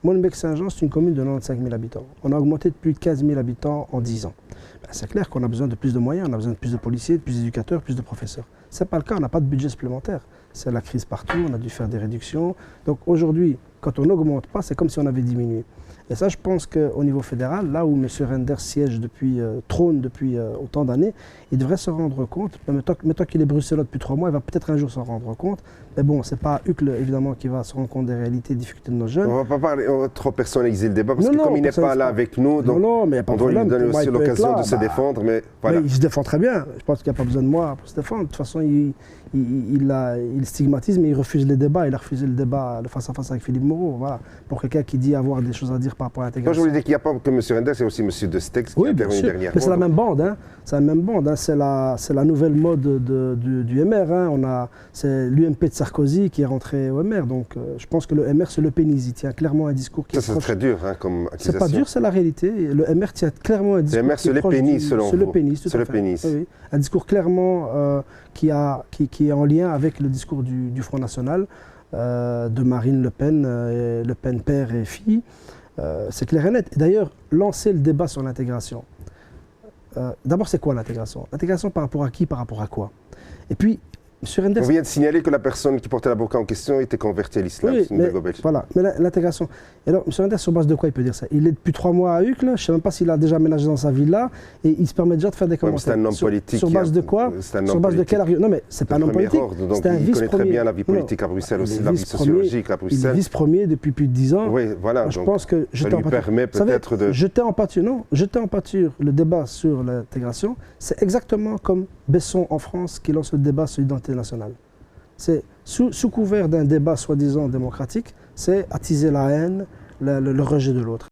Molenbeek-Saint-Jean, c'est une commune de 95 000 habitants. On a augmenté de plus de 15 000 habitants en 10 ans. C'est clair qu'on a besoin de plus de moyens, on a besoin de plus de policiers, de plus d'éducateurs, plus de professeurs. Ce n'est pas le cas, on n'a pas de budget supplémentaire. C'est la crise partout, on a dû faire des réductions. Donc aujourd'hui, quand on n'augmente pas, c'est comme si on avait diminué. Et ça, je pense qu'au niveau fédéral, là où M. Renders siège trône depuis autant d'années, il devrait se rendre compte, mettons qu'il est bruxellois depuis 3 mois, il va peut-être un jour s'en rendre compte. Mais bon, ce n'est pas Hucle, évidemment, qui va se rendre compte des réalités et des difficultés de nos jeunes. On ne va pas parler, on va trop personnaliser le débat, parce que comme il n'est pas là avec nous, donc mais on doit lui donner aussi l'occasion de se défendre. Mais voilà. Mais il se défend très bien, je pense qu'il n'y a pas besoin de moi pour se défendre. De toute façon, il stigmatise, mais il refuse les débats. Il a refusé le débat, le face-à-face avec Philippe Moreau. Voilà. Pour quelqu'un qui dit avoir des choses à dire par rapport à l'intégration. Moi, je voulais dire qu'il n'y a pas que M. Renders, c'est aussi M. De Stex qui est intervenu dernièrement. Mais c'est la même bande, hein. C'est la même bande, hein. C'est la nouvelle mode du MR. Hein. C'est l'UMP de Sarkozy qui est rentré au MR. Donc je pense que le MR, c'est le pénis. Il tient clairement un discours qui est c'est très dur comme accusation. C'est pas dur, c'est la réalité. Le MR tient clairement un discours. Le MR, c'est le pénis, selon vous. C'est le pénis, tout à fait. C'est le pénis. Oui. Un discours clairement qui est en lien avec le discours du Front National, de Marine Le Pen, Le Pen père et fille. C'est clair et net. D'ailleurs, lancer le débat sur l'intégration. D'abord, c'est quoi l'intégration? L'intégration par rapport à qui, par rapport à quoi? Et puis, M. Renders... On vient de signaler que la personne qui portait la burqa en question était convertie à l'islam. Oui, voilà, mais l'intégration. Et alors, M. Renders, sur base de quoi il peut dire ça? Il est depuis 3 mois à Uccle, je ne sais même pas s'il a déjà aménagé dans sa villa, et il se permet déjà de faire des commentaires. C'est un homme politique. Sur base de quoi? Sur base de quel argument? Non, mais c'est pas un homme politique. Donc il connaît très bien la vie politique à Bruxelles, aussi la vie sociologique à Bruxelles. Il est vice-premier depuis plus de 10 ans. Oui, voilà. Je pense que ça lui permet peut-être de... Jeter en pâture le débat sur l'intégration, c'est exactement comme Besson en France qui lance le débat sur l'identité nationale. C'est sous couvert d'un débat soi-disant démocratique, c'est attiser la haine, le rejet de l'autre.